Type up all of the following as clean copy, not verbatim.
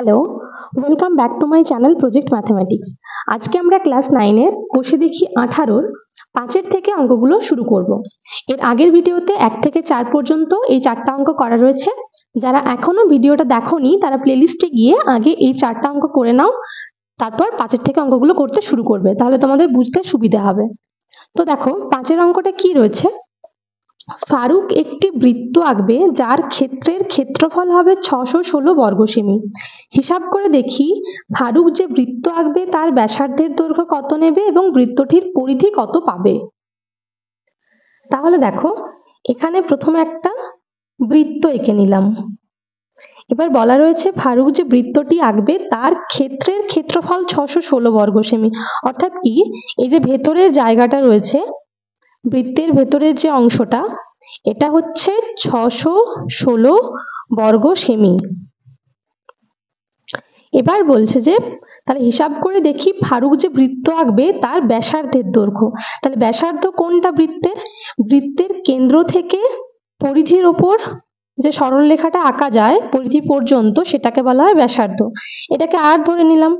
Hello, welcome back to my channel project mathematics. আজকে আমরা class 9-এর বসে দেখি 18-র 5-এর থেকে অঙ্কগুলো শুরু করব। এর আগের ভিডিওতে 1 থেকে 4 পর্যন্ত এই 4টা অঙ্ক করা রয়েছে। যারা এখনো ভিডিওটা দেখোনি তারা প্লেলিস্টে গিয়ে আগে এই 4টা অঙ্ক করে নাও, তারপর 5-এর থেকে অঙ্কগুলো করতে শুরু করবে, তাহলে তোমাদের বুঝতে সুবিধা হবে। তো দেখো 5-এর অঙ্কটা কি রয়েছে। ফারুক একটি বৃত্ত আঁকবে যার ক্ষেত্রের ক্ষেত্রফল হবে 616 বর্গ সেমি। হিসাব করে দেখি ফারুক যে বৃত্ত আঁকবে তার ব্যাসার্ধের দৈর্ঘ্য কত নেবে এবং বৃত্তটির পরিধি কত পাবে। তাহলে দেখো এখানে প্রথমে একটা বৃত্ত এঁকে নিলাম। এবার বলা রয়েছে ফারুক যে বৃত্তটি আঁকবে তার ক্ষেত্রের ক্ষেত্রফল 616 বর্গ সেমি। অর্থাৎ কি, এই যে ভেতরের জায়গাটা রয়েছে, বৃত্তের ভেতরের যে অংশটা, এটা হচ্ছে 616 বর্গ সেমি। এবার বলছে যে তাহলে হিসাব করে দেখি ফারুক যে বৃত্ত আঁকবে তার ব্যাসার্ধের দৈর্ঘ্য। তাহলে ব্যাসার্ধ কোনটা বৃত্তের? বৃত্তের কেন্দ্র থেকে পরিধির ওপর যে সরল রেখাটা আঁকা যায় পরিধি পর্যন্ত, সেটাকে বলা হয় ব্যাসার্ধ। এটাকে আর ধরে নিলাম।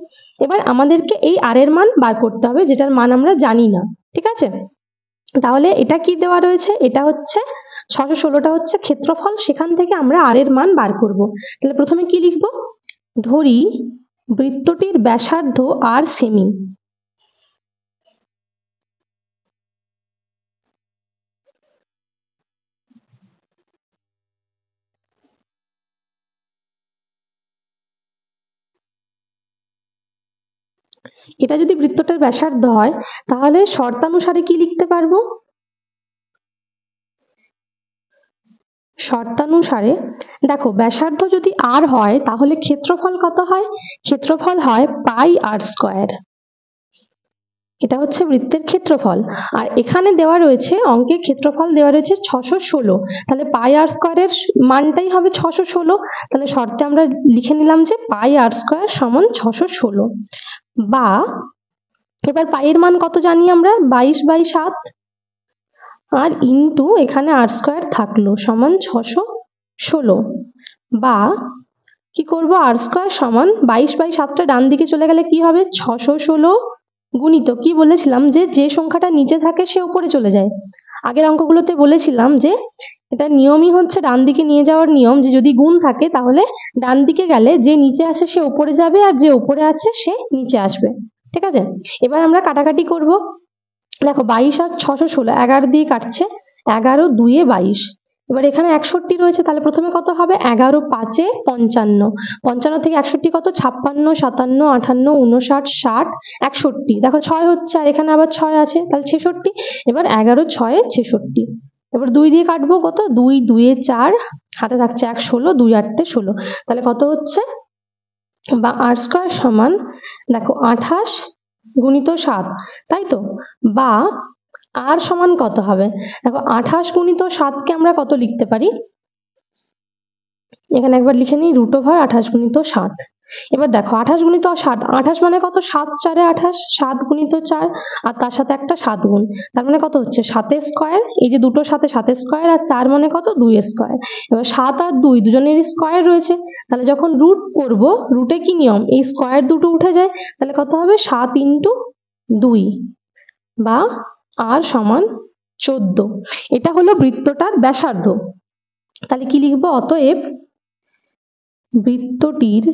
এবার আমাদেরকে এই আর এর মান বার করতে হবে, যেটার মান আমরা জানি না। ঠিক আছে, তাহলে এটা কি দেওয়া রয়েছে, এটা হচ্ছে 616টা হচ্ছে ক্ষেত্রফল, সেখান থেকে আমরা আর এর মান বার করব। তাহলে প্রথমে কি লিখব, ধরি বৃত্তটির ব্যাসার্ধ আর সেমি। এটা যদি বৃত্তটার ব্যাসার্ধ হয় তাহলে শর্তানুসারে কি লিখতে পারবো, শর্তানুসারে দেখো ব্যাসার্ধ যদি আর হয় তাহলে ক্ষেত্রফল কত হয়, ক্ষেত্রফল হয় পাই আর স্কয়ার। এটা হচ্ছে বৃত্তের ক্ষেত্রফল। আর এখানে দেওয়া রয়েছে অঙ্কে ক্ষেত্রফল দেওয়া রয়েছে 616, তাহলে পাই আর স্কয়ারের মানটাই হবে 616। তাহলে শর্তে আমরা লিখে নিলাম যে পাই আর স্কয়ার সমান 616। বা এবার পাইয়ের মান কত জানি আমরা, 22/7, আর ইন্টু এখানে আর স্কয়ার থাকলো সমান 616। বা কি করব, আর স্কয়ার সমান 22/7টা ডান দিকে চলে গেলে কি হবে, 616 গুণিত কি বলেছিলাম যে যে সংখ্যাটা নিচে থাকে সে উপরে চলে যায়। আগের অঙ্কগুলোতে বলেছিলাম যে এটা নিয়মই হচ্ছে ডান দিকে নিয়ে যাওয়ার নিয়ম, যে যদি গুণ থাকে তাহলে ডান দিকে গেলে যে নিচে আছে সে উপরে যাবে আর যে উপরে আছে সে নিচে আসবে। ঠিক আছে, এবার আমরা কাটাকাটি করব। দেখো 22 আর 616 11 দিয়ে কাটছে, 11 2 22। এবার এখানে 61 রয়েছে, তাহলে প্রথমে কত হবে, 11 5 55, 55 থেকে 61 কত, 56 57 58 59 60 61। দেখো 6 হচ্ছে আর এখানে আবার 6 আছে, তাহলে 66। এবার 11 6 66। এবার 2 দিয়ে কাটবো, কত, 2 2 4, হাতে থাকছে 1 16, 2 8 16। তাহলে কত হচ্ছে, বা আর স্কয়ার সমান দেখো 28 গুণিত 7, তাই তো। বা আর সমান কত হবে, দেখো 28 গুণিত 7কে আমরা কত লিখতে পারি, এখানে একবার লিখে নিই √28 গুণিত 7। এবার দেখো 28 গুণিত 7, 28 মানে কত, 7 4 28, 7 গুণিত 4 আর তার সাথে একটা 7 গুণ, তার মানে কত হচ্ছে 7 স্কয়ার। এই যে দুটোর সাথে 7 স্কয়ার, আর 4 মানে কত, 2 স্কয়ার। এবার 7 আর 2 দুজনেরই স্কয়ার রয়েছে, তাহলে যখন রুট করব, রুটে কি নিয়ম, এই স্কয়ার দুটো উঠে যায়, তাহলে কত হবে 7 × 2, বা আর সমান 14। এটা হলো বৃত্তটার ব্যাসার্ধ। তাহলে কি লিখবো, অতএব বৃত্তটির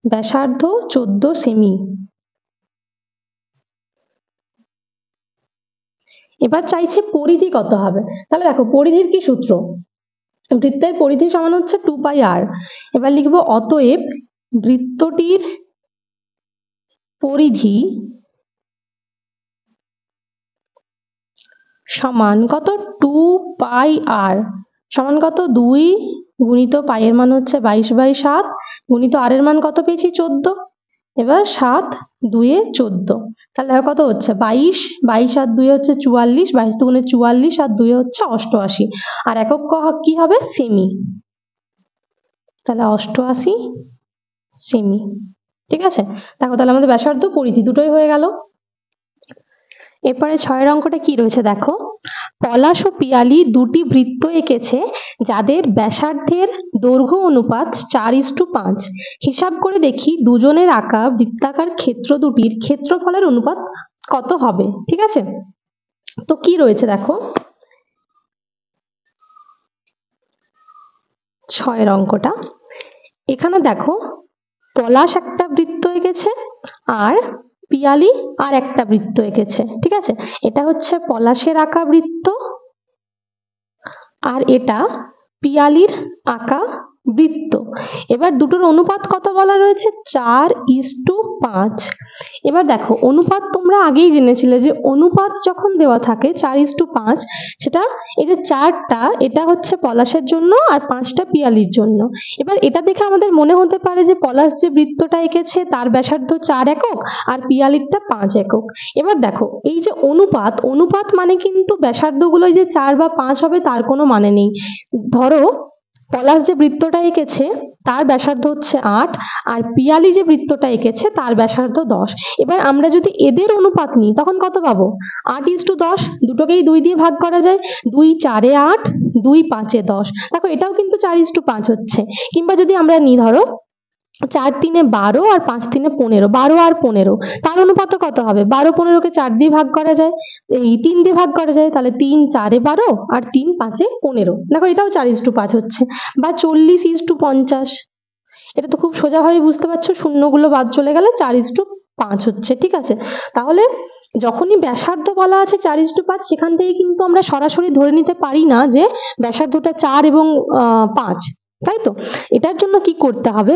ব্যাসার্ধ 14 সেমি। এবার চাইছে পরিধি কত হবে। তাহলে দেখো পরিধির কি সূত্র, বৃত্তের পরিধি সমান হচ্ছে 2πr। এবার লিখবো অতএব বৃত্তটির পরিধি সমান কত, 2πr সমান কত, 2 গুণিত পাইয়ের মান হচ্ছে 22/7 গুণিত আর এর মান কত পেয়েছি, 14। এবার 7 2 14, তাহলে কত হচ্ছে 22, 22 আর 2 হচ্ছে 44, 22 দুগুণে 44 আর 2 হচ্ছে 88, আর একক কি হবে, সেমি। তাহলে 88 সেমি। ঠিক আছে, দেখো তাহলে আমাদের ব্যাসার্ধ পরিধি দুটোই হয়ে গেল। এরপরে 6-এর অঙ্কটা কি রয়েছে দেখো, পলাশ ও পিয়ালি দুটি বৃত্ত এঁকেছে যাদের ব্যাসার্ধের দৈর্ঘ্য অনুপাত 4:5। হিসাব করে দেখি দুজনের আঁকা বৃত্তাকার ক্ষেত্র দুটির ক্ষেত্রফলের অনুপাত কত হবে। ঠিক আছে, তো কি রয়েছে দেখো 6 অঙ্কটা। এখানে দেখো পলাশ একটা বৃত্ত এঁকেছে আর পিয়ালি আর একটা বৃত্ত এঁকেছে। ঠিক আছে, এটা হচ্ছে পলাশের আঁকা বৃত্ত আর এটা পিয়ালির আঁকা বৃত্ত। এবার দুটোর অনুপাত কত বলা রয়েছে 4:5। এবার দেখো অনুপাত তোমরা আগেই জেনেছিলে যে অনুপাত যখন দেওয়া থাকে 4:5, সেটা এই যে 4টা এটা হচ্ছে পলাশের জন্য আর 5টা পিয়ালির জন্য। এবার এটা দেখে আমাদের মনে হতে পারে যে পলাশ যে বৃত্তটা এঁকেছে তার ব্যাসার্ধ 4 একক আর পিয়ালিরটা 5 একক। এবার দেখো এই যে অনুপাত, অনুপাত মানে কিন্তু ব্যাসার্ধগুলো যে 4 বা 5 হবে তার কোনো মানে নেই। ধরো পলাশ যে বৃত্তটা এঁকেছে তার ব্যাসার্ধ হচ্ছে 8 আর পিয়ালি যে বৃত্তটা এঁকেছে তার ব্যাসার্ধ 10। এবার আমরা যদি এদের অনুপাত নিই তখন কত পাবো 8:10। দুটোকেই 2 দিয়ে ভাগ করা যায়, 2 4 8, 2 5 10। দেখো এটাও কিন্তু 4:5 হচ্ছে। কিংবা যদি আমরা নিই ধরো 4 3 12 আর 5 3 15, 12 আর 15 তার অনুপাত কত হবে 12 15কে 4 দিয়ে ভাগ করা যায়, এই 3 দিয়ে ভাগ করা যায়, তাহলে 3 4 12 আর 3 5 15। দেখো এটাও 4:5 হচ্ছে। বা 40:50, এটা তো খুব সোজাভাবে বুঝতে পারছো, শূন্যগুলো বাদ চলে গেলে 4:5 হচ্ছে। ঠিক আছে, তাহলে যখনই ব্যাসার্ধ বলা আছে 4:5 সেখান থেকে কিন্তু আমরা সরাসরি ধরে নিতে পারি না যে ব্যাসার্ধটা 4 এবং 5, তাই তো? এটার জন্য কি করতে হবে,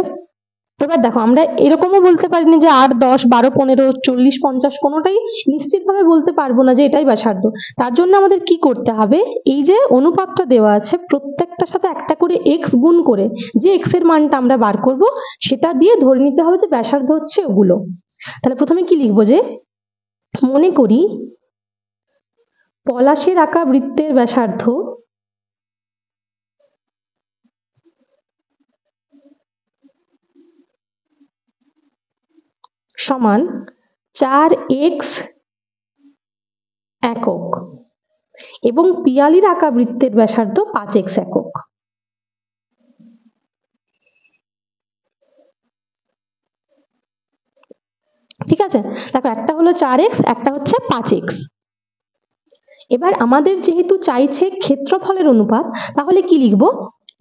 এবার দেখো আমরা এরকমও বলতে পারি না যে 8 10 12 15 40 50 কোনোটাই নিশ্চিতভাবে বলতে পারবো না যে এটাই ব্যাসার্ধ। তার জন্য আমাদের কি করতে হবে, এই যে অনুপাতটা দেওয়া আছে প্রত্যেকটার সাথে একটা করে x গুণ করে যে x এর মানটা আমরা বার করব সেটা দিয়ে ধরে নিতে হবে যে ব্যাসার্ধ হচ্ছে ওগুলো। তাহলে প্রথমে কি লিখবো, যে মনে করি পলাশের আঁকা বৃত্তের ব্যাসার্ধ সমান 4x একক এবং পিয়ালির আঁকা বৃত্তের ব্যাসার্ধ 5x একক। ঠিক আছে, দেখো একটা হলো 4x, একটা হচ্ছে 5x। এবার আমাদের যেহেতু চাইছে ক্ষেত্রফলের অনুপাত, তাহলে কি লিখবো,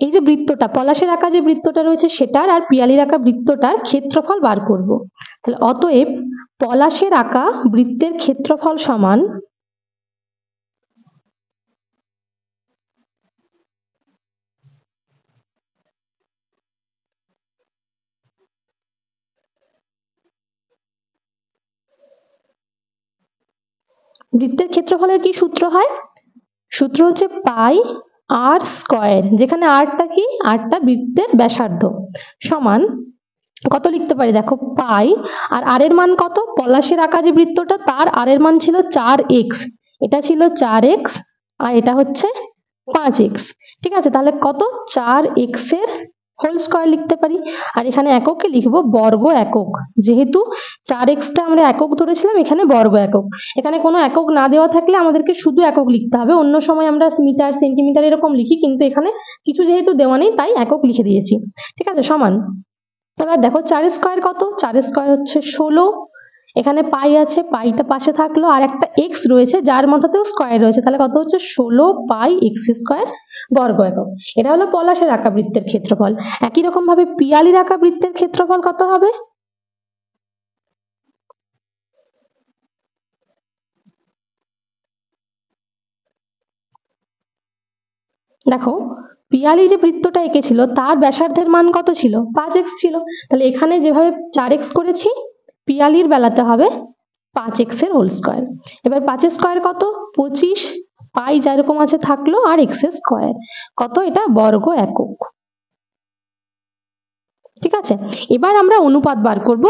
এই যে বৃত্তটা পলাশের আঁকা যে বৃত্তটা রয়েছে সেটার আর পিয়ালির আঁকা বৃত্তটার ক্ষেত্রফল বার করব। তাহলে অতএব পলাশের আঁকা বৃত্তের ক্ষেত্রফল সমান বৃত্তের ক্ষেত্রফলের কি সূত্র হয়, সূত্র হচ্ছে পাই আর স্কয়ার, যেখানে আরটা কি, আরটা বৃত্তের ব্যাসার্ধ, সমান কত লিখতে পারি দেখো পাই আর আর এর মান কত, পলাশের আঁকা যে বৃত্তটা তার আর এর মান ছিল 4x, এটা ছিল 4x আর এটা হচ্ছে 5x। ঠিক আছে, তাহলে কত 4x এর হোল স্কয়ার লিখতে পারি। আর এখানে এককে লিখবো বর্গ একক, যেহেতু 4x টা আমরা একক ধরেছিলাম, এখানে বর্গ একক। এখানে কোনো একক না দেওয়া থাকলে আমাদেরকে শুধু একক লিখতে হবে, অন্য সময় আমরা মিটার সেন্টিমিটার এরকম লিখি, কিন্তু এখানে কিছু যেহেতু দেওয়া নেই তাই একক লিখে দিয়েছি। ঠিক আছে, সমান এবার দেখো 4 স্কয়ার কত, 4 স্কয়ার হচ্ছে 16, এখানে পাই আছে, পাইটা পাশে থাকলো আর একটা x রয়েছে যার মাথাতেও স্কয়ার রয়েছে, তাহলে কত হচ্ছে 16 পাই x স্কয়ার বর্গ একক। এটা হলো পলাশের আঁকা বৃত্তের ক্ষেত্রফল। একই রকম ভাবে পিয়ালির আঁকা বৃত্তের ক্ষেত্রফল কত হবে, দেখো পিয়ালি যে বৃত্তটা এঁকেছিল তার ব্যাসার্ধের মান কত ছিল 5x ছিল, তাহলে এখানে যেভাবে 4x করেছি পিয়ালির বেলাতে হবে 5x এর হোল স্কয়ার। এবার 5 স্কয়ার কত 25, পাই যেরকম আছে থাকলো আর x স্কয়ার কত, এটা বর্গ একক। ঠিক আছে, এবার আমরা অনুপাত বার করব,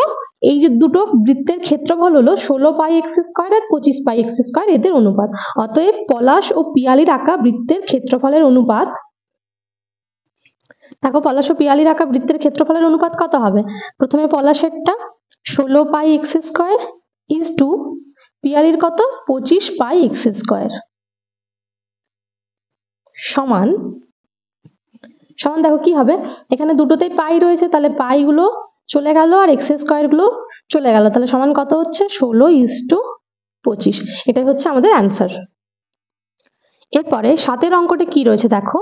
এই যে দুটো বৃত্তের ক্ষেত্রফল হলো 16 পাই x স্কয়ার আর 25 পাই x স্কয়ার, এদের অনুপাত। অতএব পলাশ ও পিয়ালির আঁকা বৃত্তের ক্ষেত্রফলের অনুপাত, দেখো পলাশ ও পিয়ালির আঁকা বৃত্তের ক্ষেত্রফলের অনুপাত কত হবে, প্রথমে পলাশেরটা 16 পাই x স্কয়ার ইজ টু পিয়ালির কত 25 পাই x স্কয়ার। সমান সমান দেখো কি হবে, এখানে দুটোতেই পাই রয়েছে, তাহলে পাই গুলো চলে গেল আর এক্স স্কোয়ার গুলো চলে গেল, তাহলে সমান কত হচ্ছে 16:25। এটাই হচ্ছে আমাদের অ্যান্সার। এরপরে 7 অঙ্কটা কি রয়েছে দেখো,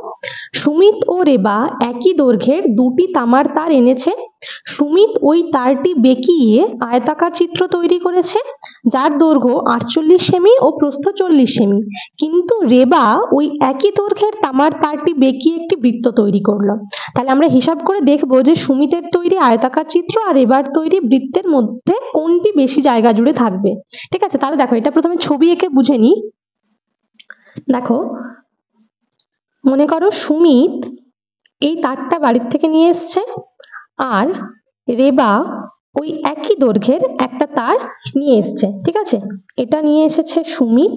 সুমিত ও রেবা একই দৈর্ঘ্যের দুটি তামার তার এনেছে। সুমিত ওই তারটি বেঁকিয়ে আয়তাকার চিত্র তৈরি করেছে যার দৈর্ঘ্য 48 সেমি ও প্রস্থ 40 সেমি, কিন্তু রেবা ওই একই দৈর্ঘ্যের তামার তারটি বেঁকিয়ে একটি বৃত্ত তৈরি করলো। তাহলে আমরা হিসাব করে দেখবো যে সুমিতের তৈরি আয়তাকার চিত্র আর রেবার তৈরি বৃত্তের মধ্যে কোনটি বেশি জায়গা জুড়ে থাকবে। ঠিক আছে, তাহলে দেখো এটা প্রথমে ছবি এঁকে বুঝে নিই। দেখো, মনে করো সুমিত এই তারটা বাড়ির থেকে নিয়ে এসছে আর রেবা ওই একই দৈর্ঘ্যের একটা তার নিয়ে এসছে। ঠিক আছে, এটা নিয়ে এসেছে সুমিত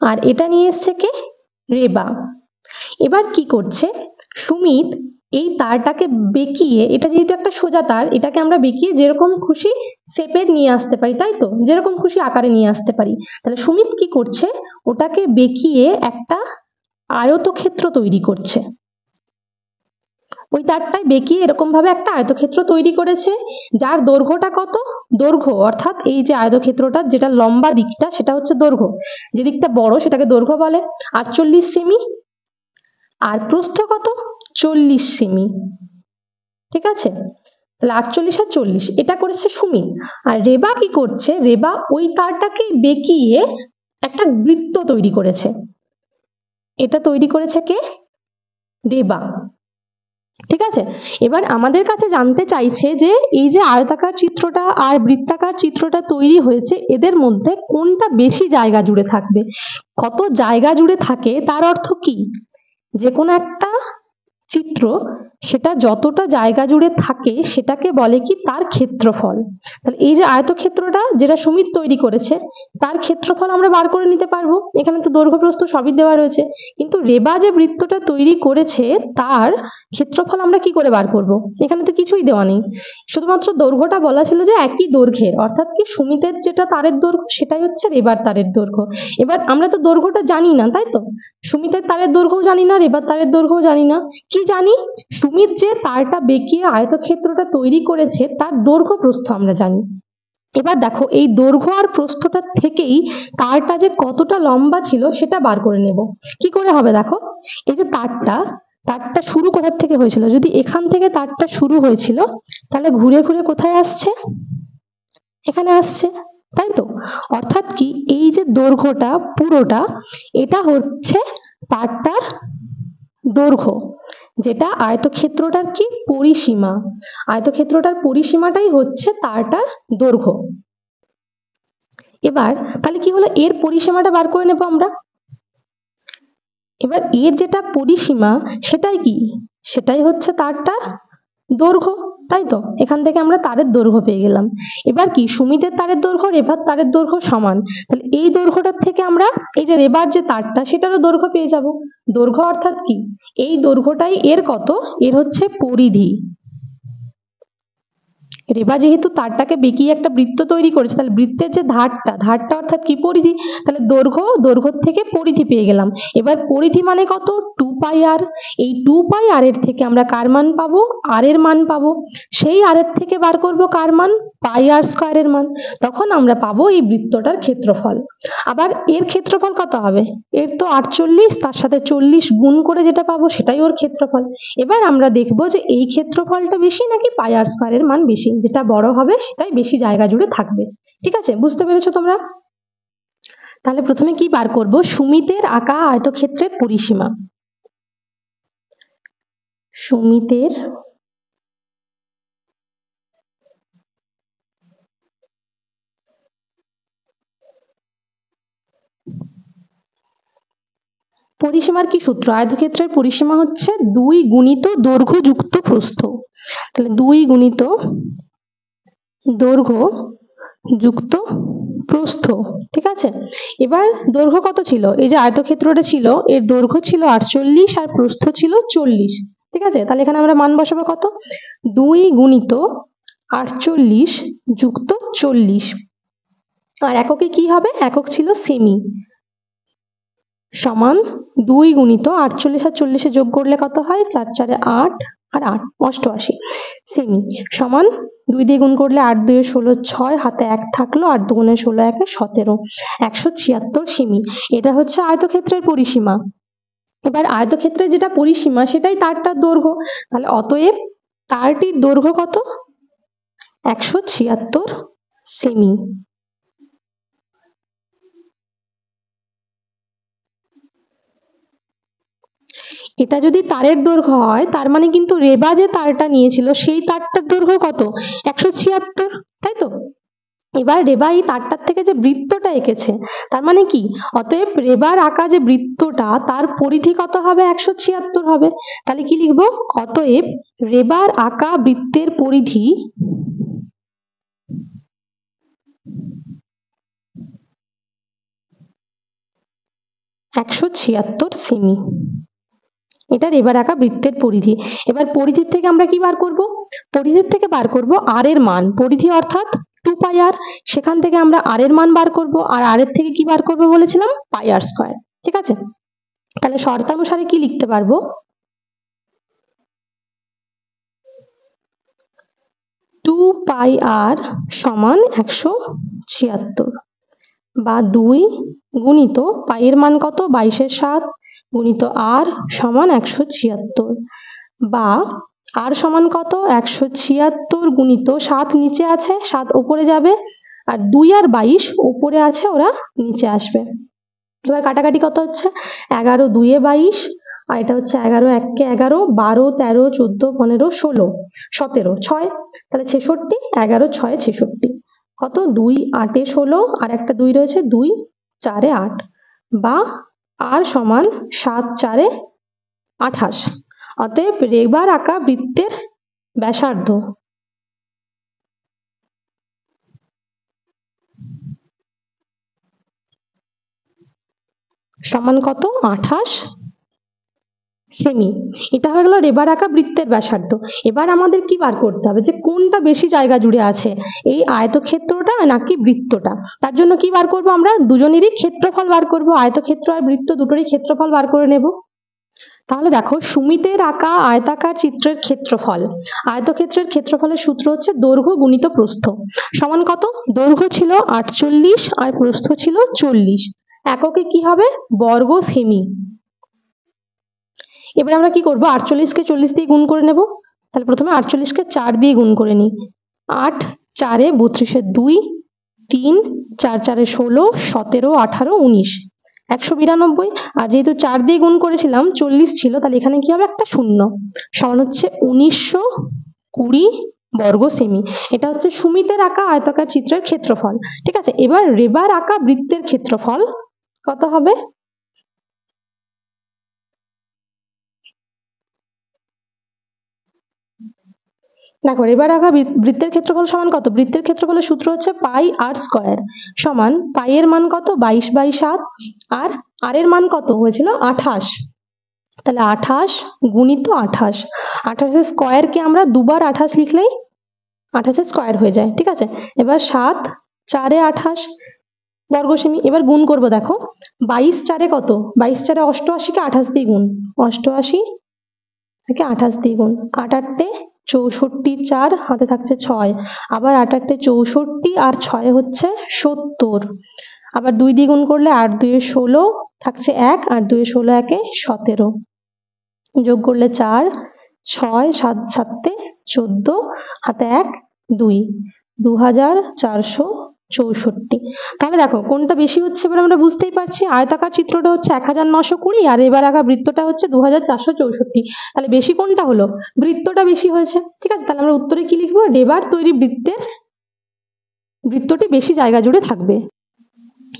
আর এটা নিয়ে এসছে কে, রেবা। এবার কি করছে সুমিত, এই তারটাকে বেঁকিয়ে, এটা যেহেতু একটা সোজা তার, এটাকে আমরা বেঁকিয়ে যেরকম খুশি শেপের নিয়ে আসতে পারি, তাই তো, যেরকম খুশি আকারে নিয়ে আসতে পারি। তাহলে সুমিত কি করছে, ওটাকে বেঁকিয়ে একটা আয়তক্ষেত্র তৈরি করছে। ওই তারটায় বেঁকিয়ে এরকম ভাবে একটা আয়তক্ষেত্র তৈরি করেছে, যার দৈর্ঘ্যটা কত, দৈর্ঘ্য অর্থাৎ এই যে আয়তক্ষেত্রটা যেটা লম্বা দিকটা সেটা হচ্ছে দৈর্ঘ্য, যে দিকটা বড় সেটাকে দৈর্ঘ্য বলে 48 সেমি, আর প্রস্থ কত 40 সেমি। ঠিক আছে, তাহলে 48 আর 40 এটা করেছে সুমিত। আর রেবা কি করছে, রেবা ওই তারটাকে বেঁকিয়ে একটা বৃত্ত তৈরি করেছে। এটা তৈরি করেছে কে, রেবা। ঠিক আছে, এবার আমাদের কাছে জানতে চাইছে যে এই যে আয়তাকার চিত্রটা আর বৃত্তাকার চিত্রটা তৈরি হয়েছে এদের মধ্যে কোনটা বেশি জায়গা জুড়ে থাকবে। কত জায়গা জুড়ে থাকে তার অর্থ কি, যে কোনো একটা চিত্র সেটা যতটা জায়গা জুড়ে থাকে সেটাকে বলে কি তার ক্ষেত্রফল। তাহলে এই যে আয়তক্ষেত্রটা যেটা সুমিত তৈরি করেছে তার ক্ষেত্রফল আমরা বার করে নিতে পারবো, এখানে তো দৈর্ঘ্য প্রস্থ সবই দেওয়া রয়েছে। কিন্তু রেবা যে বৃত্তটা তৈরি করেছে তার ক্ষেত্রফল আমরা কি করে বার করব, এখানে তো কিছুই দেওয়া নেই, শুধুমাত্র দৈর্ঘ্যটা বলা ছিল যে একই দৈর্ঘ্যের, অর্থাৎ কি সুমিতের যেটা তারের দৈর্ঘ্য সেটাই হচ্ছে রেবার তারের দৈর্ঘ্য। এবার আমরা তো দৈর্ঘ্যটা জানি না, তাই তো, সুমিতের তারের দৈর্ঘ্যও জানি না, রেবার তারের দৈর্ঘ্যও জানি না, কি জানি সুমিত যে তারটা বেঁকিয়ে আয়তক্ষেত্রটা তৈরি করেছে তার দৈর্ঘ্য প্রস্থ আমরা জানি। এবার দেখো এই দৈর্ঘ্য আর প্রস্থটা থেকেই তারটা যে কতটা লম্বা ছিল সেটা বার করে নেব। কি করে হবে দেখো, এই যে তারটা শুরু কোথা থেকে হয়েছিল, যদি এখান থেকে তারটা শুরু হয়েছিল তাহলে ঘুরে ঘুরে কোথায় আসছে, এখানে আসছে, তাই তো, অর্থাৎ কি এই যে দৈর্ঘ্যটা পুরোটা এটা হচ্ছে তারটার দৈর্ঘ্য, যেটা আয়তক্ষেত্রটার কি পরিসীমা, আয়তক্ষেত্রটার পরিসীমাটাই হচ্ছে তারটার দৈর্ঘ্য। এবার তাহলে কি হলো, এর পরিসীমাটা বার করে নেব আমরা। এবার এর যেটা পরিসীমা সেটাই কি, সেটাই হচ্ছে তারটার দৈর্ঘ্য, তাই তো, এখান থেকে আমরা তারের দৈর্ঘ্য পেয়ে গেলাম। এবার কি সুমিতের তারের দৈর্ঘ্য রেবার তারের দৈর্ঘ্য সমান, তাহলে এই দৈর্ঘ্যটার থেকে আমরা এই যে রেবার যে তারটা সেটারও দৈর্ঘ্য পেয়ে যাব। দৈর্ঘ্য অর্থাৎ কি, এই দৈর্ঘ্যটাই এর কত, এর হচ্ছে পরিধি। রেবা যেহেতু তারটাকে বেঁকিয়ে একটা বৃত্ত তৈরি করেছে, তাহলে বৃত্তের যে ধারটা অর্থাৎ কি পরিধি, তাহলে দৈর্ঘ্য থেকে পরিধি পেয়ে গেলাম। এবার পরিধি মানে কত, 2πr। এই 2πr এর থেকে আমরা কার মান পাবো, আর এর মান পাবো। সেই আর এর থেকে বার করব কার মান, πr² এর মান। তখন আমরা পাবো এই বৃত্তটার ক্ষেত্রফল। আবার এর ক্ষেত্রফল কত হবে, এর তো 48, তার সাথে 40 গুণ করে যেটা পাবো সেটাই ওর ক্ষেত্রফল। এবার আমরা দেখবো যে এই ক্ষেত্রফলটা বেশি নাকি πr² এর মান বেশি, যেটা বড় হবে সেটাই বেশি জায়গা জুড়ে থাকবে। ঠিক আছে, বুঝতে পেরেছো তোমরা। তাহলে প্রথমে কি বার করব, সুমিতের আঁকা আয়তক্ষেত্রের পরিসীমা। সুমিতের পরিসীমার কি সূত্র, আয়তক্ষেত্রের পরিসীমা হচ্ছে 2 গুণিত দৈর্ঘ্য যুক্ত প্রস্থ। তাহলে 2 গুণিত দৈর্ঘ্য যুক্ত প্রস্থ। ঠিক আছে, এবার দৈর্ঘ্য কত ছিল, এই যে আয়তক্ষেত্রটা ছিল এর দৈর্ঘ্য ছিল 48 আর প্রস্থ ছিল 40। ঠিক আছে, তাহলে এখানে আমরা মান বসাবো কত, 2 গুণিত 48 যুক্ত 40, আর এককে কি হবে, একক ছিল সেমি, সমান 2 গুণিত 48 আর 40 যোগ করলে কত হয়? 4 4 8 আর 8 88 সেমি সমান 2 দিয়ে গুণ করলে 8 2 16 6 হাতে 1 থাকলো 8 2 16 1 17 176 সেমি। এটা হচ্ছে আয়তক্ষেত্রের পরিসীমা। এবার আয়তক্ষেত্রের যেটা পরিসীমা সেটাই তারটার দৈর্ঘ্য, তাহলে অতএব তারটির দৈর্ঘ্য কত? 176 সেমি। এটা যদি তারের দৈর্ঘ্য হয় তার মানে কিন্তু রেবা যে তারটা নিয়েছিল সেই তারটার দৈর্ঘ্য কত? 176, তাই তো? এবার রেবা এই তারটার থেকে যে বৃত্তটা এঁকেছে তার মানে কি? অতএব রেবার আঁকা যে বৃত্তটা তার পরিধি কত হবে? 176 হবে। তাহলে কি লিখবো? অতএব রেবার আঁকা বৃত্তের পরিধি (176 সেমি)। এটা রেবার আঁকা বৃত্তের পরিধি। এবার পরিধির থেকে আমরা কি বার করব? পরিধির থেকে বার করব আর এর মান। পরিধি অর্থাৎ 2 পাই আর, সেখান থেকে আমরা আর এর মান বার করব, আর আর এর থেকে কি বার করব বলেছিলাম? পাই আর স্কয়ার। ঠিক আছে, তাহলে শর্তানুসারে কি লিখতে পারবো? 2 পাই আর সমান 176 বা 2 গুণিত পাই এর মান কত? 22 এর 7 গুণিত আর সমান 176 বা আর সমান কত? 176 গুণিত 7 নিচে আছে 7 উপরে যাবে আর 2 আর 22 উপরে আছে, ওরা নিচে আসবে। এবার কাটাকাটি কত হচ্ছে? 11 2 এ 22 আর এটা হচ্ছে 11 1 কে 11 12 13 14 15 16 17 6, তাহলে 66 11 6 66 কত? 2 8 এ 16 আর একটা 2 রয়েছে 2 4 এ 8 বা আর সমান 7 4 এ 28। অতএব রেবার আঁকা বৃত্তের ব্যাসার্ধ সমান কত? 28 সেমি। এটা হয়ে গেল রেবার আঁকা বৃত্তের ব্যাসার্ধ। এবার আমাদের কি বার করতে হবে? যে কোনটা বেশি জায়গা জুড়ে আছে, এই আয়তক্ষেত্রটা নাকি বৃত্তটা? তার জন্য কি বার করব? আমরা দুজনেরই ক্ষেত্রফল বার করব। আয়তক্ষেত্র আর বৃত্ত দুটোরই ক্ষেত্রফল বার করে নেব। তাহলে দেখো, সুমিতের আঁকা আয়তাকার চিত্রের ক্ষেত্রফল, আয়তক্ষেত্রের ক্ষেত্রফলের সূত্র হচ্ছে দৈর্ঘ্য গুণিত প্রস্থ সমান কত? দৈর্ঘ্য ছিল 48 আর প্রস্থ ছিল 40, এককে কি হবে? বর্গ সেমি। এবার আমরা কি করব? 48 কে 40 দিয়ে গুণ করে নেব। তাহলে প্রথমে 48 কে 4 দিয়ে গুণ করে নিই। 8 4 এ 32 এর 2 3 4 4 এ 16 17 18 19 192। আর যেহেতু 4 দিয়ে গুণ করেছিলাম 40 ছিল, তাহলে এখানে কি হবে? একটা শূন্য, সমান হচ্ছে 1920 বর্গ সেমি। এটা হচ্ছে সুমিতের আঁকা আয়তাকার চিত্রের ক্ষেত্রফল। ঠিক আছে, এবার রেবার আঁকা বৃত্তের ক্ষেত্রফল কত হবে? দেখো, রেবার আঁকা বৃত্তের ক্ষেত্রফল সমান কত? বৃত্তের ক্ষেত্রফলের সূত্র হচ্ছে পাই আর স্কয়ার সমান পাই এর মান কত? 22/7 আর আর এর মান কত হয়েছিল? 28। তাহলে 28 গুণিত 28, 28 এর স্কয়ারকে আমরা দুবার 28 লিখলেই 28 এর স্কয়ার হয়ে যায়। ঠিক আছে, এবার 7 4 এ 28 বর্গ সেমি। এবার গুণ করব। দেখো, 22 4 এ কত? 22 4 এ 88 কে 28 দিয়ে গুণ, 88 থেকে 28 দিয়ে গুণ, 8 8 64 4 হাতে থাকছে 6, আবার 8 8 64 আর 6 হচ্ছে 70, আবার 2 দিয়ে গুণ করলে 8 2 16 থাকছে 1 আর 2 16 1 17, যোগ করলে 4 6 7 7 14 হাতে 1 2 2464। তাহলে দেখো কোনটা বেশি হচ্ছে এবার আমরা বুঝতেই পারছি। আয়তাকার চিত্রটা হচ্ছে 1920 আর এবার আঁকা বৃত্তটা হচ্ছে 2464। তাহলে বেশি কোনটা হলো? বৃত্তটা বেশি হয়েছে। ঠিক আছে, তাহলে আমরা উত্তরে কি লিখবো? রেবার তৈরি বৃত্তটি বেশি জায়গা জুড়ে থাকবে।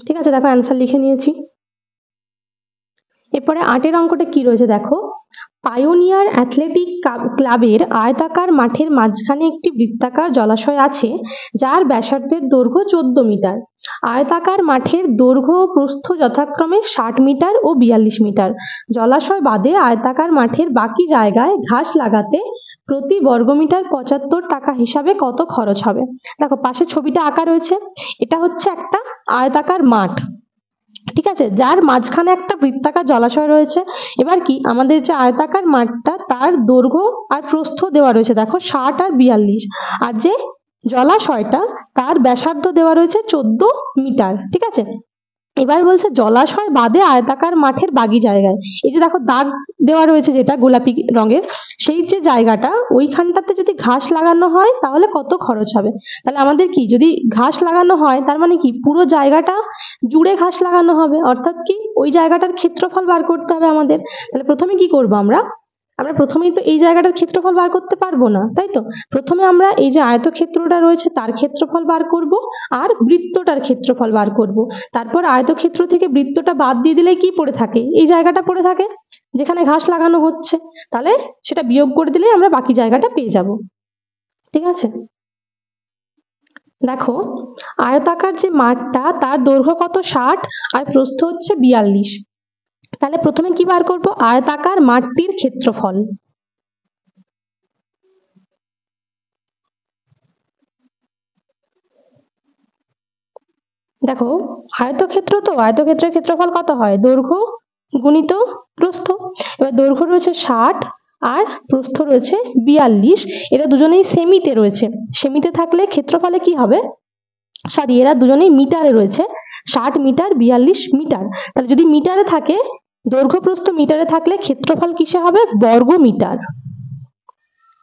ঠিক আছে, দেখো অ্যান্সার লিখে নিয়েছি। এরপরে 8 এর অঙ্কটা কি রয়েছে দেখো, পায়োনিয়ার অ্যাথলেটিক ক্লাবের আয়তাকার মাঠের মাঝখানে একটি বৃত্তাকার জলাশয় আছে যার ব্যাসার্ধের দৈর্ঘ্য 14 মিটার। আয়তাকার মাঠের দৈর্ঘ্য প্রস্থ যথাক্রমে 60 মিটার ও 42 মিটার। জলাশয় বাদে আয়তাকার মাঠের বাকি জায়গায় ঘাস লাগাতে প্রতি বর্গমিটার 75 টাকা হিসাবে কত খরচ হবে? দেখো পাশে ছবিটা আঁকা রয়েছে, এটা হচ্ছে একটা আয়তাকার মাঠ। ঠিক আছে, যার মাঝখানে একটা বৃত্তাকার জলাশয় রয়েছে। এবার কি আমাদের যে আয়তাকার মাঠটা তার দৈর্ঘ্য আর প্রস্থ দেওয়া রয়েছে দেখো 60 আর 42, আর যে জলাশয়টা তার ব্যাসার্ধ দেওয়া রয়েছে 14 মিটার। ঠিক আছে, এবার বলছে জলাশয় বাদে আয়তাকার মাঠের বাকি জায়গায়, এই যে দেখো দাগ দেওয়া রয়েছে যেটা গোলাপি রঙের, সেই যে জায়গাটা ওইখানটাতে যদি ঘাস লাগানো হয় তাহলে কত খরচ হবে। তাহলে আমাদের কি যদি ঘাস লাগানো হয় তার মানে কি পুরো জায়গাটা জুড়ে ঘাস লাগানো হবে, অর্থাৎ কি ওই জায়গাটার ক্ষেত্রফল বার করতে হবে আমাদের। তাহলে প্রথমে কি করব আমরা প্রথমেই তো এই জায়গাটার ক্ষেত্রফল বার করতে পারবো না, তাই তো। প্রথমে আমরা এই যে আয়তক্ষেত্রটা রয়েছে তার ক্ষেত্রফল বার করব আর বৃত্তটার ক্ষেত্রফল বার করব। তারপর আয়তক্ষেত্র থেকে বৃত্তটা বাদ দিয়ে দিলে কি পড়ে থাকে, এই জায়গাটা পড়ে থাকে যেখানে ঘাস লাগানো হচ্ছে, তাহলে সেটা বিয়োগ করে দিলেই আমরা বাকি জায়গাটা পেয়ে যাব। ঠিক আছে, দেখো আয়তাকার যে মাঠটা তার দৈর্ঘ্য কত 60 আর প্রস্থ হচ্ছে 42। তাহলে প্রথমে কি বার করব, আয়তাকার মাঠটির ক্ষেত্রফল। দেখো আয়তক্ষেত্র তো আয়তক্ষেত্রের ক্ষেত্রফল কত হয়, দৈর্ঘ্য গুণিত প্রস্থ। এবার দৈর্ঘ্য রয়েছে 60 আর প্রস্থ রয়েছে 42, এরা দুজনেই সেমিতে রয়েছে। সেমিতে থাকলে ক্ষেত্রফলে কি হবে, সরি এরা দুজনেই মিটারে রয়েছে, 60 মিটার 42 মিটার। তাহলে যদি মিটারে থাকে, দৈর্ঘ্য প্রস্থ মিটারে থাকলে ক্ষেত্রফল কিসে হবে, বর্গ মিটার।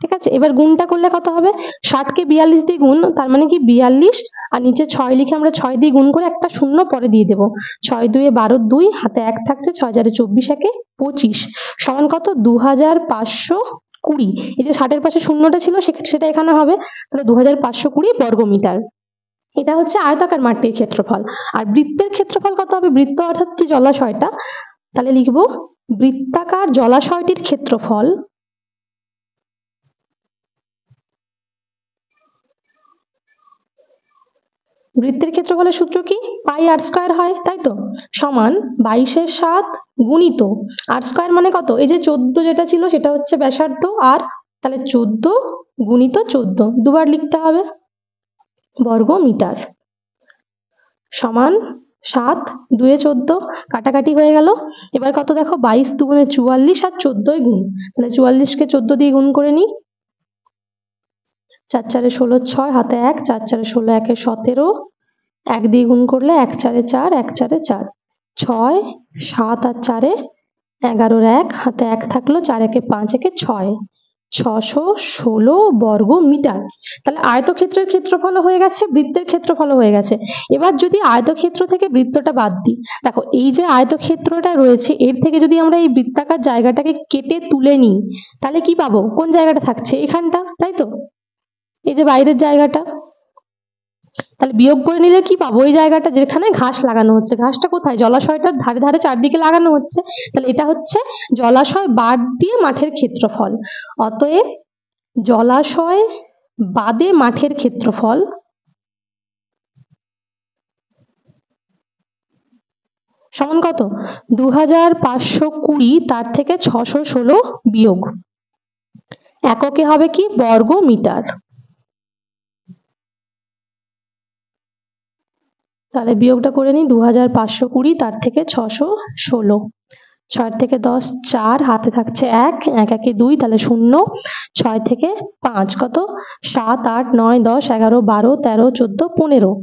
ঠিক আছে, এবার গুণটা করলে কত হবে, 60 কে 42 দিয়ে গুণ, তার মানে কি 42, আর নিচে 6 লিখে আমরা 6 দিয়ে গুণ করে একটা শূন্য পরে দিয়ে দেবো। 6 2 12, 2 হাতে 1 থাকছে, 6 4 24, 1 25 সমান কত 2520। এই যে 60 এর পাশে শূন্যটা ছিল সেটা এখানে হবে, তাহলে 2520 বর্গ মিটার। এটা হচ্ছে আয়তাকার মাঠটির ক্ষেত্রফল। আর বৃত্তের ক্ষেত্রফল কত হবে, বৃত্ত অর্থাৎ যে জলাশয়টা, তাহলে লিখবো বৃত্তাকার জলাশয়টির ক্ষেত্রফল বৃত্তের ক্ষেত্রফলের সূত্র কি, পাই আর স্কয়ার হয়, তাই তো, সমান 22/7 গুণিত আর স্কয়ার মানে কত, এই যে 14 যেটা ছিল সেটা হচ্ছে ব্যাসার্ধ, আর তাহলে 14 গুণিত 14 দুবার লিখতে হবে, বর্গ মিটার, সমান 7 2 14, কাটাকাটি হয়ে গেল। এবার কত দেখো 22 দুগুণে 44 আর 14 গুণ, তাহলে 44 কে 14 দিয়ে গুণ করে নিই, 4 4 16 6 হাতে 1, 4 4 16 1 17, 1 দিয়ে গুণ করলে 1 4 4, 1 4 4, 6 7 আর 4 11, 1 হাতে 1 থাকলো, 4 1 5 1 6, 616 বর্গ মিটার। তাহলে আয়তক্ষেত্রের ক্ষেত্রফল হয়ে গেছে, বৃত্তের ক্ষেত্রফল হয়ে গেছে। এবার যদি আয়তক্ষেত্র থেকে বৃত্তটা বাদ দিই, দেখো এই যে আয়তক্ষেত্রটা রয়েছে এর থেকে যদি আমরা এই বৃত্তাকার জায়গাটাকে কেটে তুলে নিই তাহলে কি পাবো, কোন জায়গাটা থাকছে, এখানটা, তাই তো, এই যে বাইরের জায়গাটা। তাহলে বিয়োগ করে নিলে কি পাবো, ওই জায়গাটা যেখানে ঘাস লাগানো হচ্ছে, ঘাসটা কোথায়, জলাশয়টার ধারে ধারে চারদিকে লাগানো হচ্ছে, তাহলে এটা হচ্ছে জলাশয় বাদ দিয়ে মাঠের ক্ষেত্রফল। অতএব জলাশয় বাদে মাঠের ক্ষেত্রফল সমান কত, 2520 তার থেকে 616 বিয়োগ, এককে হবে কি বর্গ মিটার। তাহলে বিয়োগটা করে নিই, 2520 তার থেকে 616, 6 থেকে 10 4 হাতে থাকছে 1, 1 1 2, তাহলে 0, 6 থেকে 5 কত 7 8 9 10 11 12 13 14 15,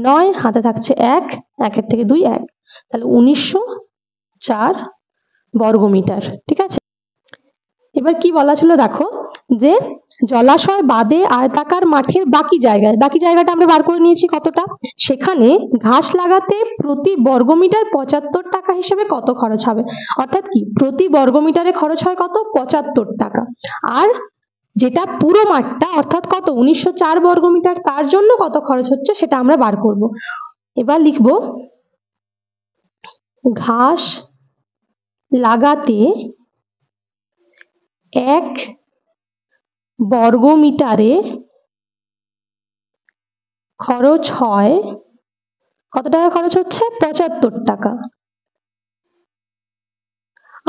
9 হাতে থাকছে 1, 1 এর থেকে 2 1, তাহলে 1904 বর্গ মিটার। ঠিক আছে, এবার কি বলা ছিল দেখো, যে জলাশয় বাদে আয়তাকার মাঠের বাকি জায়গাটা আমরা বার করে নিয়েছি কতটা, সেখানে ঘাস লাগাতে প্রতি বর্গমিটার 75 টাকা হিসেবে কত খরচ হবে, অর্থাৎ কি প্রতি বর্গমিটারে খরচ হয় কত 75 টাকা, আর যেটা পুরো মাঠটা অর্থাৎ কত 1904 বর্গমিটার তার জন্য কত খরচ হচ্ছে সেটা আমরা বার করব। এবার লিখব ঘাস লাগাতে 1 বর্গমিটারে খরচ হয় কত টাকা, খরচ হচ্ছে 75 টাকা,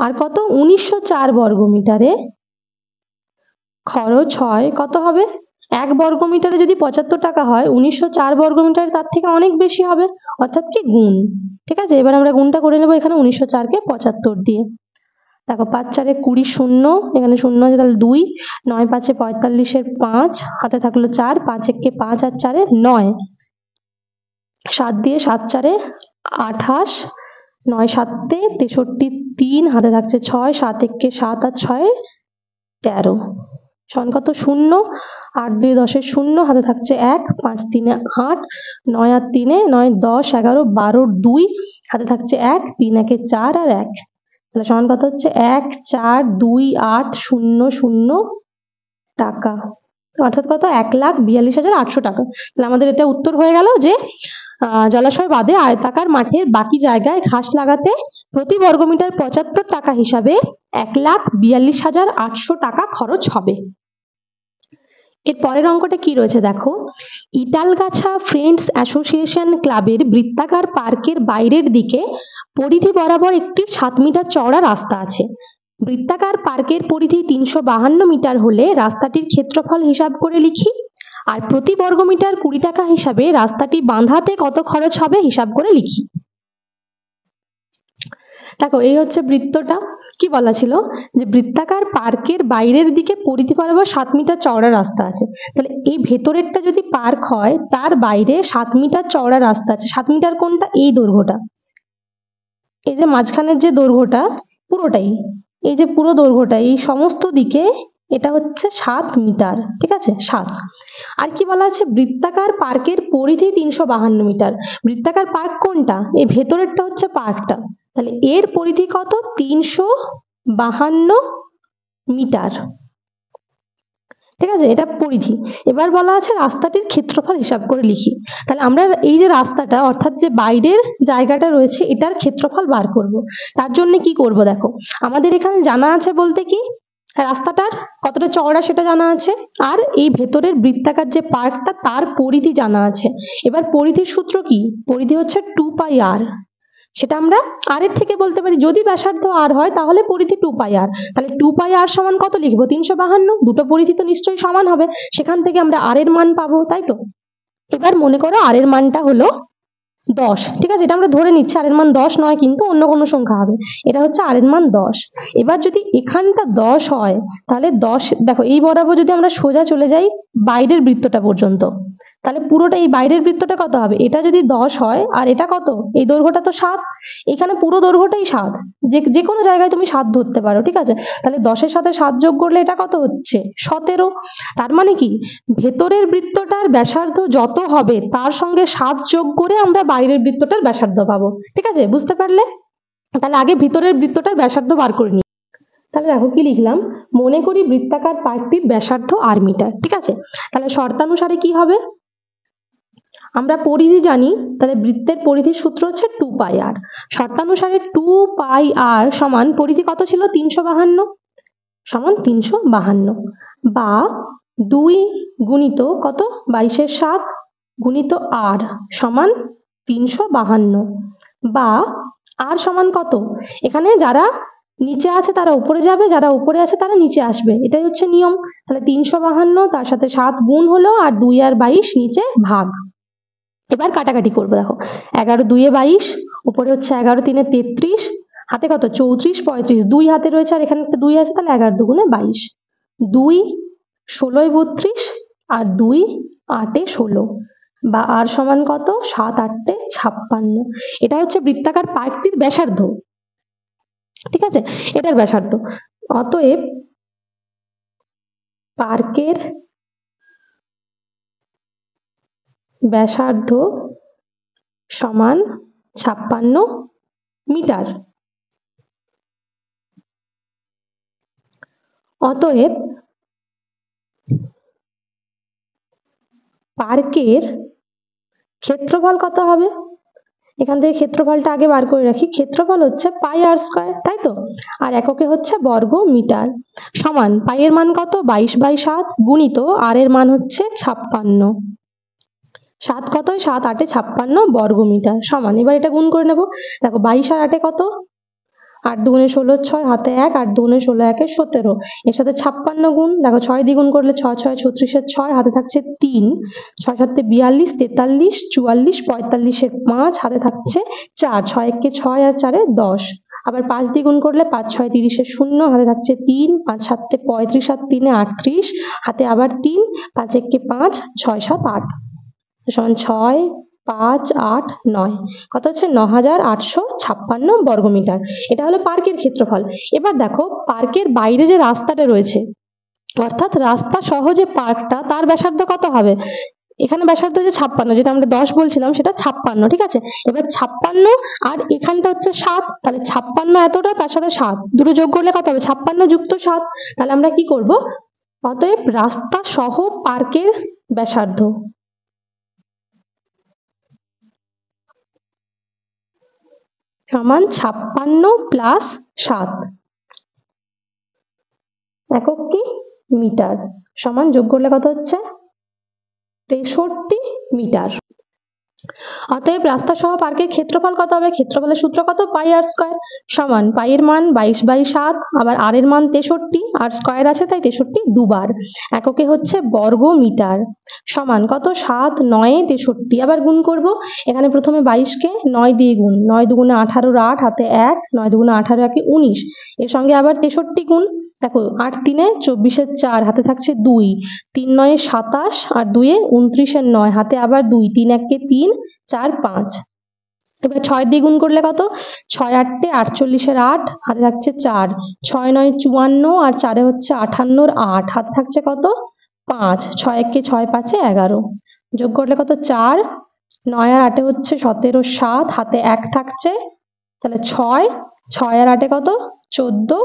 আর কত 1904 বর্গমিটারে খরচ হয় কত হবে 1 বর্গমিটারে যদি 75 টাকা হয়, 1904 বর্গমিটারে তার থেকে অনেক বেশি হবে, অর্থাৎ কি গুণ। ঠিক আছে, এবার আমরা গুণটা করে নেবো এখানে 1904 কে 75 দিয়ে। দেখো 5 4 20 শূন্য, এখানে শূন্য আছে তাহলে 2, 9 5 45 এর 5, হাতে থাকলো 4, 5 1 5 আর 4 9, 7 দিয়ে 7 4 28, 9 7 63, 3 হাতে থাকছে 6, 7 1 7 আর 6 13, সমান কত? 0, 8 2 10 0, হাতে থাকছে 1, 5 3 8, 9 আর 3 9 10 11 12 2, হাতে থাকছে 1, 3 1 4 আর 1, তাহলে সমান কত হচ্ছে? 1 4 2 8 0 0 টাকা, অর্থাৎ কত? 1,42,800 টাকা। তাহলে আমাদের এটা উত্তর হয়ে গেল যে জলাশয় বাদে আয়তাকার মাঠের বাকি জায়গায় ঘাস লাগাতে প্রতি বর্গমিটার 75 টাকা হিসাবে 1,42,800 টাকা খরচ হবে। এর পরের অঙ্কটা কি রয়েছে দেখো, ইটালগাছা ফ্রেন্ডস অ্যাসোসিয়েশন ক্লাবের বৃত্তাকার পার্কের বাইরের দিকে পরিধি বরাবর একটি 7 মিটার চওড়া রাস্তা আছে। বৃত্তাকার পার্কের পরিধি 352 মিটার হলে রাস্তাটির ক্ষেত্রফল হিসাব করে লিখি, আর প্রতি বর্গমিটার 20 টাকা হিসাবে রাস্তাটি বাঁধাতে কত খরচ হবে হিসাব করে লিখি। দেখো এই হচ্ছে বৃত্তটা, কি বলা ছিল যে বৃত্তাকার পার্কের বাইরের দিকে পরিধি বরাবর 7 মিটার চওড়া রাস্তা আছে, তাহলে এই ভেতরেরটা যদি পার্ক হয় তার বাইরে 7 মিটার চওড়া রাস্তা আছে। 7 মিটার কোনটা? এই দৈর্ঘ্যটা, এই যে মাঝখানের যে দৈর্ঘ্যটা পুরোটাই, এই যে পুরো দৈর্ঘ্যটা এই সমস্ত দিকে এটা হচ্ছে 7 মিটার। ঠিক আছে, 7। আর কি বলা আছে? বৃত্তাকার পার্কের পরিধি 352 মিটার। বৃত্তাকার পার্ক কোনটা? এই ভেতরেরটা হচ্ছে পার্কটা, তাহলে এর পরিধি কত? 352 মিটার। ঠিক আছে, এটা পরিধি। এবার বলা আছে রাস্তাটির ক্ষেত্রফল হিসাব করে লিখি। তাহলে আমরা এই যে রাস্তাটা অর্থাৎ যে বাইরের জায়গাটা রয়েছে এটার ক্ষেত্রফল বার করব। তার জন্য কি করব দেখো, আমাদের এখানে জানা আছে বলতে কি রাস্তাটার কতটা চওড়া সেটা জানা আছে, আর এই ভেতরের বৃত্তাকার যে পার্কটা তার পরিধি জানা আছে। এবার পরিধির সূত্র কি? পরিধি হচ্ছে 2πr, সেটা আমরা আর এর থেকে বলতে পারি। যদি ব্যাসার্ধ আর হয় তাহলে পরিধি 2πr, তাহলে 2πr সমান কত লিখবো? 352। দুটো পরিধি তো নিশ্চয়ই সমান হবে, সেখান থেকে আমরা আর এর মান পাবো, তাই তো। এবার মনে করো আর এর মানটা হলো 10। ঠিক আছে, এটা আমরা ধরে নিচ্ছি আর এর মান 10 নয়, কিন্তু অন্য কোনো সংখ্যা হবে। এটা হচ্ছে আর এর মান 10। এবার যদি এখানটা 10 হয় তাহলে 10, দেখো এই বরাবর যদি আমরা সোজা চলে যাই বাইরের বৃত্তটা পর্যন্ত, তাহলে পুরোটা এই বাইরের বৃত্তটা কত হবে? এটা যদি 10 হয় আর এটা কত? এই দৈর্ঘ্যটা তো 7, এখানে পুরো দৈর্ঘ্যটাই 7, যে কোনো জায়গায় তুমি 7 ধরতে পারো। ঠিক আছে, তাহলে 10 এর সাথে 7 যোগ করলে এটা কত হচ্ছে? 17। তার মানে কি ভেতরের বৃত্তটার ব্যাসার্ধ যত হবে তার সঙ্গে 7 যোগ করে আমরা বাইরের বৃত্তটার ব্যাসার্ধ পাবো। ঠিক আছে, বুঝতে পারলে? তাহলে আগে ভিতরের বৃত্তটার ব্যাসার্ধ বার করে নিই। তাহলে দেখো কি লিখলাম, মনে করি বৃত্তাকার পার্কটির ব্যাসার্ধ আর মিটার। ঠিক আছে, তাহলে শর্তানুসারে কি হবে? আমরা পরিধি জানি, তাহলে বৃত্তের পরিধির সূত্র হচ্ছে 2πr। শর্তানুসারে 2πr সমান পরিধি কত ছিল? 352 সমান 352, বা 2 গুণিত কত? 22 এর 7 গুণিত r সমান 352, বা r সমান কত? এখানে যারা নিচে আছে তারা উপরে যাবে, যারা উপরে আছে তারা নিচে আসবে, এটাই হচ্ছে নিয়ম। তাহলে 352 তার সাথে 7 গুণ হলো, আর 2 আর 22 নিচে ভাগ। এবার কাটাকাটি করবো। দেখো 11 2 22, উপরে হচ্ছে 11 3 33, হাতে কত? 34 35, 2 হাতে রয়েছে আর এখানে একটা 2 আছে, তাহলে 11 2 22, 2 16 32 আর 2 8 16, বা আর সমান কত? 7 8 56। এটা হচ্ছে বৃত্তাকার পার্কটির ব্যাসার্ধ। ঠিক আছে, এটার ব্যাসার্ধ। অতএব পার্কের ব্যাসার্ধ সমান 56 মিটার। অতএব পার্কের ক্ষেত্রফল কত হবে? এখান থেকে ক্ষেত্রফলটা আগে বার করে রাখি। ক্ষেত্রফল হচ্ছে πr², তাই তো, আর এককে হচ্ছে বর্গ মিটার, সমান পাই এর মান কত? 22/7 গুণিত আর এর মান হচ্ছে 56। 7 কত? 7 8 56 বর্গ মিটার, সমান, এবার এটা গুণ করে নেব। দেখো 22 আর 8 কত? 8 দুগুণে 16 6 হাতে 1, 8 দুগুণে 16 1 17, এর সাথে 56 গুণ, দেখো 6 দ্বিগুণ করলে 6 6 36 এর 6, হাতে থাকছে 3, 6 7 42 43 44 45 এর 5, হাতে থাকছে 4, 6 1 6 আর 4 10, আবার 5 দ্বিগুণ করলে 5 6 30 এর 0, হাতে থাকছে 3, 5 7 35 আর 3 38, হাতে আবার 3, 5 1 5 6 7 8 সমান 6 5 8 9, কত হচ্ছে 9856 বর্গমিটার। এটা হলো পার্কের ক্ষেত্রফল। এবার দেখো পার্কের বাইরে যে রাস্তাটা রয়েছে, অর্থাৎ রাস্তা সহ যে পার্কটা, তার ব্যাসার্ধ কত হবে? এখানে ব্যাসার্ধ যে 56, যেটা আমরা 10 বলছিলাম সেটা 56, ঠিক আছে। এবার 56 আর এখানটা হচ্ছে 7, তাহলে 56 এতটা, তার সাথে 7 দুটো যোগ করলে কত হবে? 56 যুক্ত 7। তাহলে আমরা কি করব? অতএব রাস্তা সহ পার্কের ব্যাসার্ধ সমান 56 প্লাস 7, একক কি? মিটার, সমান যোগ করলে কত হচ্ছে? 63 মিটার। অতএব রাস্তা সহ পার্কের ক্ষেত্রফল কত হবে? ক্ষেত্রফলের সূত্র কত? পাই আর স্কয়ার, সমান পাই এর মান 22/7, আবার আর এর মান 63, আর স্কয়ার আছে তাই 63 দুবার, এককে হচ্ছে বর্গ মিটার, সমান কত? 7 9 63, আবার গুণ করব। এখানে প্রথমে 22 কে 9 দিয়ে গুণ, 9 দুগুণে 18 8, হাতে 1, 9 দুগুণে 18 1 19, এর সঙ্গে আবার 63 গুণ, দেখো 8 3 24 এর 4, হাতে থাকছে 2, 3 9 27 আর 2 29 এর 9, হাতে আবার 2, 3 1 3 4 5, এবার 6 দিয়ে গুণ করলে কত? 6 8 48 এর 8, হাতে থাকছে 4, 6 9 54 আর 4 হচ্ছে 58 এর 8, হাতে থাকছে কত? 5, 6 1 6 5 11, যোগ করলে কত? 4, 9 আর 8 হচ্ছে 17 7, হাতে 1 থাকছে, তাহলে 6, 6 আর 8 কত? 14,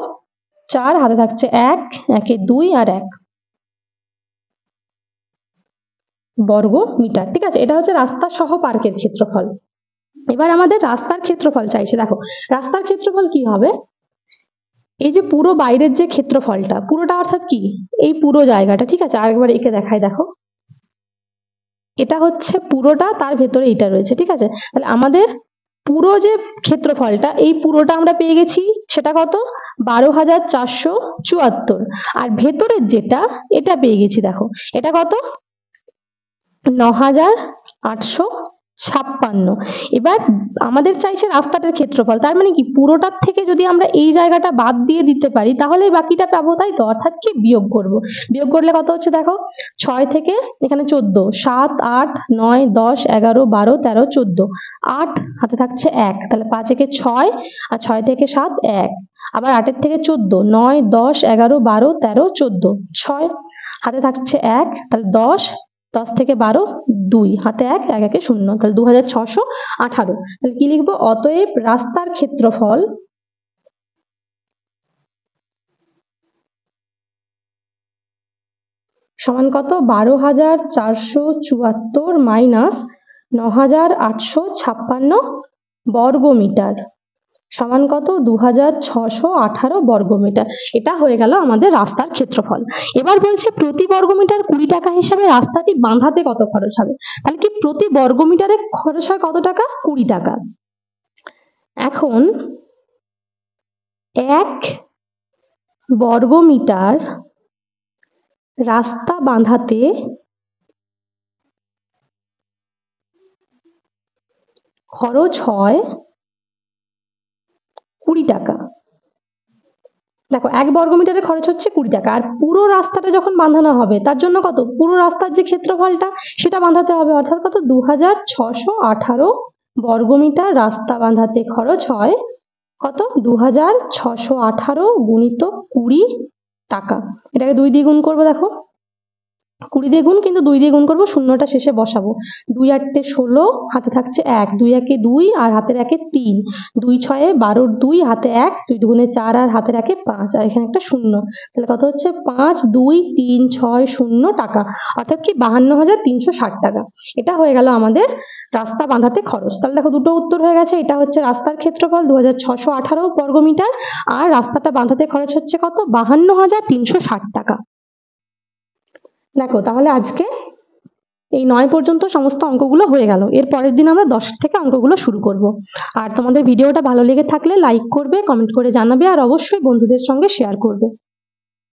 4 হাতে থাকছে 1, 1 2 আর 1 বর্গ মিটার, ঠিক আছে। এটা হচ্ছে রাস্তা সহ পার্কের ক্ষেত্রফল। এবার আমাদের রাস্তার ক্ষেত্রফল চাইছে। দেখো রাস্তার ক্ষেত্রফল কি হবে? এই যে পুরো বাইরের যে ক্ষেত্রফলটা, পুরোটা অর্থাৎ কি? এই পুরো জায়গাটা, ঠিক আছে। আরেকবার একে দেখাই, দেখো এটা হচ্ছে পুরোটা, তার ভেতরে এটা রয়েছে, ঠিক আছে। তাহলে আমাদের পুরো যে ক্ষেত্রফলটা, এই পুরোটা আমরা পেয়ে গেছি, সেটা কত? 12,474, আর ভেতরের যেটা, এটা পেয়ে গেছি, দেখো এটা কত? 9,856। এবার আমাদের চাইছে রাস্তাটার ক্ষেত্রফল, তার মানে কি পুরোটার থেকে যদি আমরা এই জায়গাটা বাদ দিয়ে দিতে পারি তাহলে বাকিটা পাবো, তাই তো। অর্থাৎ কি বিয়োগ করব, বিয়োগ করলে কত হচ্ছে? দেখো 6 থেকে এখানে 14, 7 8 9 10 11 12 13 14, 8 হাতে থাকছে 1, তাহলে 5 একে 6, আর 6 থেকে 7 1, আবার 8 এর থেকে 14, 9 10 11 12 13 14, 6 হাতে থাকছে 1, তাহলে 10, 10 থেকে 12 2, হাতে 1, 1 1 0, তাহলে 2618। তাহলে কি লিখবো? অতএব রাস্তার ক্ষেত্রফল সমান কত? 12,474 মাইনাস 9,856 বর্গমিটার, সমান কত? 2618 বর্গমিটার। এটা হয়ে গেল আমাদের রাস্তার ক্ষেত্রফল। এবার বলছে প্রতি বর্গমিটার 20 টাকা হিসাবে রাস্তাটি বাঁধাতে কত খরচ হবে? তাহলে কি প্রতি বর্গমিটারে খরচ হয় কত টাকা? 20 টাকা। এখন 1 বর্গমিটার রাস্তা বাঁধাতে খরচ হয় 20 টাকা। দেখো 1 বর্গমিটারে খরচ হচ্ছে 20 টাকা, আর পুরো রাস্তাটা যখন বাঁধানো হবে তার জন্য কত? পুরো রাস্তার যে ক্ষেত্রফলটা সেটা বাঁধাতে হবে, অর্থাৎ কত? 2618 বর্গমিটার রাস্তা বাঁধাতে খরচ হয় কত? 2618 গুণিত 20 টাকা। এটাকে 2 দিয়ে গুণ করবো, দেখো 20 দিয়ে গুণ, কিন্তু 2 দিয়ে গুণ করবো, শূন্যটা শেষে বসাবো। 2 8 16, হাতে থাকছে 1, 2 1 2 আর হাতের 1 3, 2 6 12 2, হাতে 1, 2 দুগুণে 4 আর হাতের 1 5, আর এখানে একটা শূন্য, তাহলে কত হচ্ছে? 5 2 3 6 0 টাকা, অর্থাৎ কি 52,360 টাকা। এটা হয়ে গেল আমাদের রাস্তা বাঁধাতে খরচ। তাহলে দেখো দুটো উত্তর হয়ে গেছে। এটা হচ্ছে রাস্তার ক্ষেত্রফল 2618 বর্গমিটার, আর রাস্তাটা বাঁধাতে খরচ হচ্ছে কত? 52,360 টাকা। দেখো তাহলে আজকে এই 9 পর্যন্ত সমস্ত অঙ্কগুলো হয়ে গেল। এর পরের দিন আমরা 10 থেকে অঙ্কগুলো শুরু করব। আর তোমাদের ভিডিওটা ভালো লেগে থাকলে লাইক করবে, কমেন্ট করে জানাবে আর অবশ্যই বন্ধুদের সঙ্গে শেয়ার করবে।